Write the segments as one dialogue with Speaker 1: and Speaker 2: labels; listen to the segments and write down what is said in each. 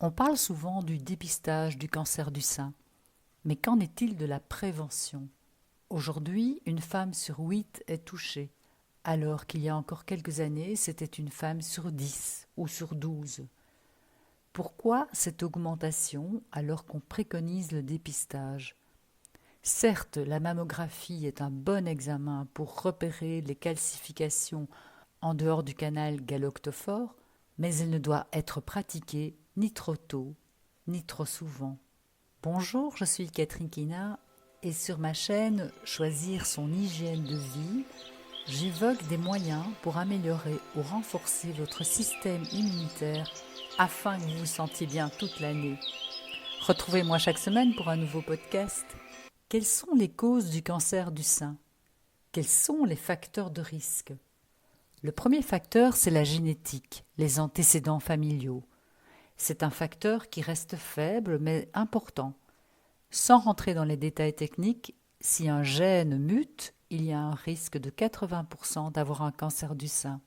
Speaker 1: On parle souvent du dépistage du cancer du sein, mais qu'en est-il de la prévention? Aujourd'hui, une femme sur 8 est touchée, alors qu'il y a encore quelques années, c'était une femme sur 10 ou sur 12. Pourquoi cette augmentation alors qu'on préconise le dépistage? Certes, la mammographie est un bon examen pour repérer les calcifications en dehors du canal galactophore, mais elle ne doit être pratiquée ni trop tôt, ni trop souvent. Bonjour, je suis Catherine Kina et sur ma chaîne Choisir son hygiène de vie, j'évoque des moyens pour améliorer ou renforcer votre système immunitaire afin que vous vous sentiez bien toute l'année. Retrouvez-moi chaque semaine pour un nouveau podcast. Quelles sont les causes du cancer du sein? Quels sont les facteurs de risque? Le premier facteur, c'est la génétique, les antécédents familiaux. C'est un facteur qui reste faible mais important. Sans rentrer dans les détails techniques, si un gène mute, il y a un risque de 80% d'avoir un cancer du sein.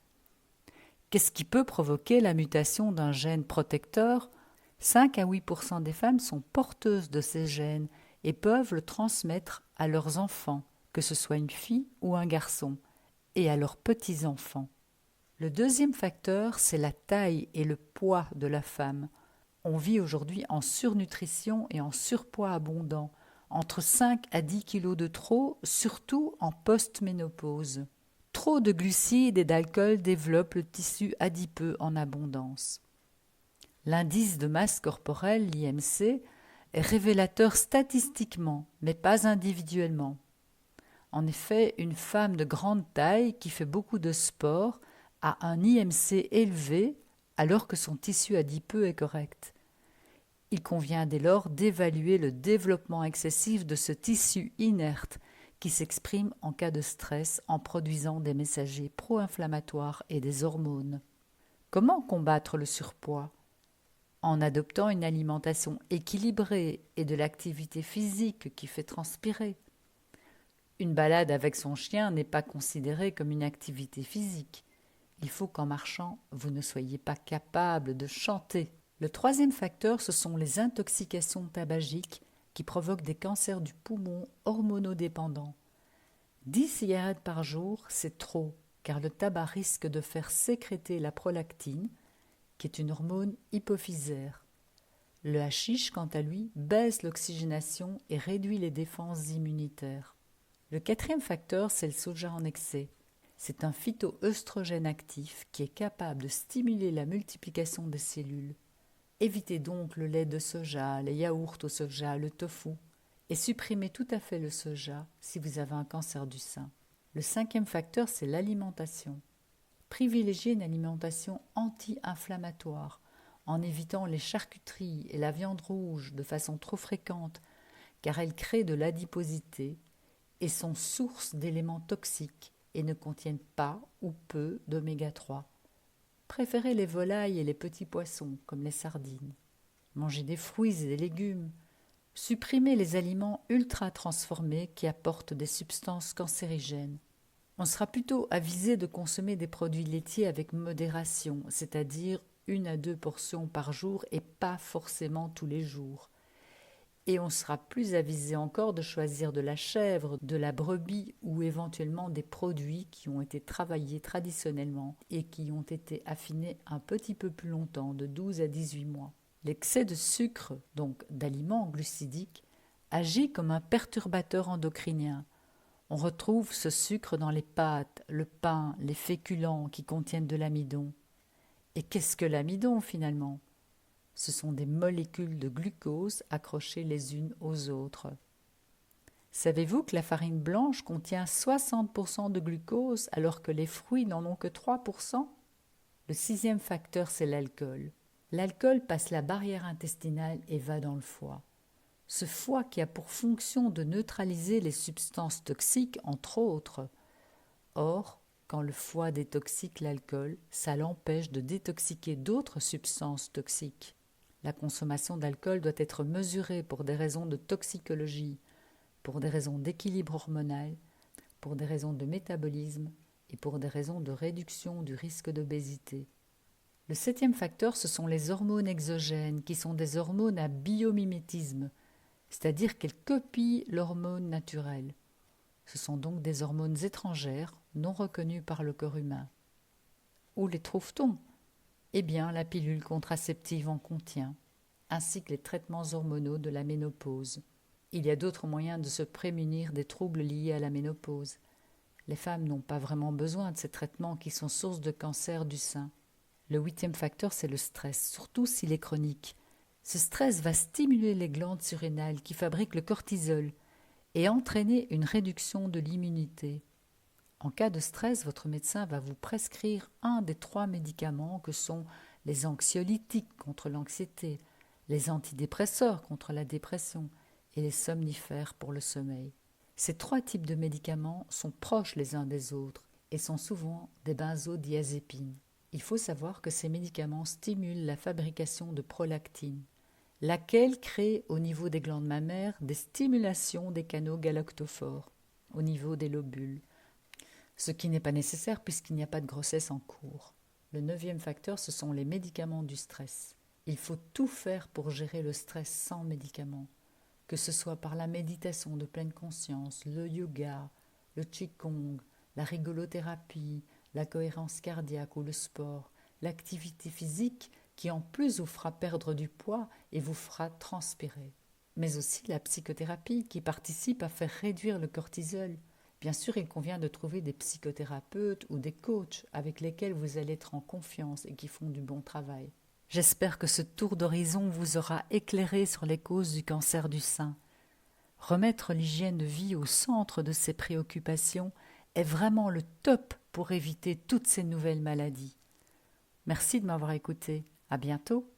Speaker 1: Qu'est-ce qui peut provoquer la mutation d'un gène protecteur? 5 à 8% des femmes sont porteuses de ces gènes et peuvent le transmettre à leurs enfants, que ce soit une fille ou un garçon, et à leurs petits-enfants. Le deuxième facteur, c'est la taille et le poids de la femme. On vit aujourd'hui en surnutrition et en surpoids abondant, entre 5 à 10 kilos de trop, surtout en post-ménopause. Trop de glucides et d'alcool développent le tissu adipeux en abondance. L'indice de masse corporelle, l'IMC, est révélateur statistiquement, mais pas individuellement. En effet, une femme de grande taille qui fait beaucoup de sport a un IMC élevé alors que son tissu adipeux est correct. Il convient dès lors d'évaluer le développement excessif de ce tissu inerte qui s'exprime en cas de stress en produisant des messagers pro-inflammatoires et des hormones. Comment combattre le surpoids? En adoptant une alimentation équilibrée et de l'activité physique qui fait transpirer. Une balade avec son chien n'est pas considérée comme une activité physique. Il faut qu'en marchant, vous ne soyez pas capable de chanter. Le troisième facteur, ce sont les intoxications tabagiques qui provoquent des cancers du poumon hormonodépendants. 10 cigarettes par jour, c'est trop, car le tabac risque de faire sécréter la prolactine, qui est une hormone hypophysaire. Le hashish, quant à lui, baisse l'oxygénation et réduit les défenses immunitaires. Le quatrième facteur, c'est le soja en excès. C'est un phytoœstrogène actif qui est capable de stimuler la multiplication des cellules. Évitez donc le lait de soja, les yaourts au soja, le tofu, et supprimez tout à fait le soja si vous avez un cancer du sein. Le cinquième facteur, c'est l'alimentation. Privilégiez une alimentation anti-inflammatoire en évitant les charcuteries et la viande rouge de façon trop fréquente, car elles créent de l'adiposité et sont source d'éléments toxiques et ne contiennent pas ou peu d'oméga 3. Préférez les volailles et les petits poissons, comme les sardines. Mangez des fruits et des légumes. Supprimez les aliments ultra transformés qui apportent des substances cancérigènes. On sera plutôt avisé de consommer des produits laitiers avec modération, c'est-à-dire 1 à 2 portions par jour et pas forcément tous les jours. Et on sera plus avisé encore de choisir de la chèvre, de la brebis ou éventuellement des produits qui ont été travaillés traditionnellement et qui ont été affinés un petit peu plus longtemps, de 12 à 18 mois. L'excès de sucre, donc d'aliments glucidiques, agit comme un perturbateur endocrinien. On retrouve ce sucre dans les pâtes, le pain, les féculents qui contiennent de l'amidon. Et qu'est-ce que l'amidon finalement? Ce sont des molécules de glucose accrochées les unes aux autres. Savez-vous que la farine blanche contient 60% de glucose alors que les fruits n'en ont que 3%? Le sixième facteur, c'est l'alcool. L'alcool passe la barrière intestinale et va dans le foie. Ce foie qui a pour fonction de neutraliser les substances toxiques, entre autres. Or, quand le foie détoxique l'alcool, ça l'empêche de détoxiquer d'autres substances toxiques. La consommation d'alcool doit être mesurée pour des raisons de toxicologie, pour des raisons d'équilibre hormonal, pour des raisons de métabolisme et pour des raisons de réduction du risque d'obésité. Le septième facteur, ce sont les hormones exogènes, qui sont des hormones à biomimétisme, c'est-à-dire qu'elles copient l'hormone naturelle. Ce sont donc des hormones étrangères, non reconnues par le corps humain. Où les trouve-t-on? Eh bien, la pilule contraceptive en contient, ainsi que les traitements hormonaux de la ménopause. Il y a d'autres moyens de se prémunir des troubles liés à la ménopause. Les femmes n'ont pas vraiment besoin de ces traitements qui sont source de cancer du sein. Le huitième facteur, c'est le stress, surtout s'il est chronique. Ce stress va stimuler les glandes surrénales qui fabriquent le cortisol et entraîner une réduction de l'immunité. En cas de stress, votre médecin va vous prescrire un des 3 médicaments que sont les anxiolytiques contre l'anxiété, les antidépresseurs contre la dépression et les somnifères pour le sommeil. Ces 3 types de médicaments sont proches les uns des autres et sont souvent des benzodiazépines. Il faut savoir que ces médicaments stimulent la fabrication de prolactine, laquelle crée au niveau des glandes mammaires des stimulations des canaux galactophores, au niveau des lobules, ce qui n'est pas nécessaire puisqu'il n'y a pas de grossesse en cours. Le 9e facteur, ce sont les médicaments du stress. Il faut tout faire pour gérer le stress sans médicaments, que ce soit par la méditation de pleine conscience, le yoga, le qigong, la rigolothérapie, la cohérence cardiaque ou le sport, l'activité physique qui en plus vous fera perdre du poids et vous fera transpirer. Mais aussi la psychothérapie qui participe à faire réduire le cortisol. Bien sûr, il convient de trouver des psychothérapeutes ou des coachs avec lesquels vous allez être en confiance et qui font du bon travail. J'espère que ce tour d'horizon vous aura éclairé sur les causes du cancer du sein. Remettre l'hygiène de vie au centre de ses préoccupations est vraiment le top pour éviter toutes ces nouvelles maladies. Merci de m'avoir écouté. À bientôt.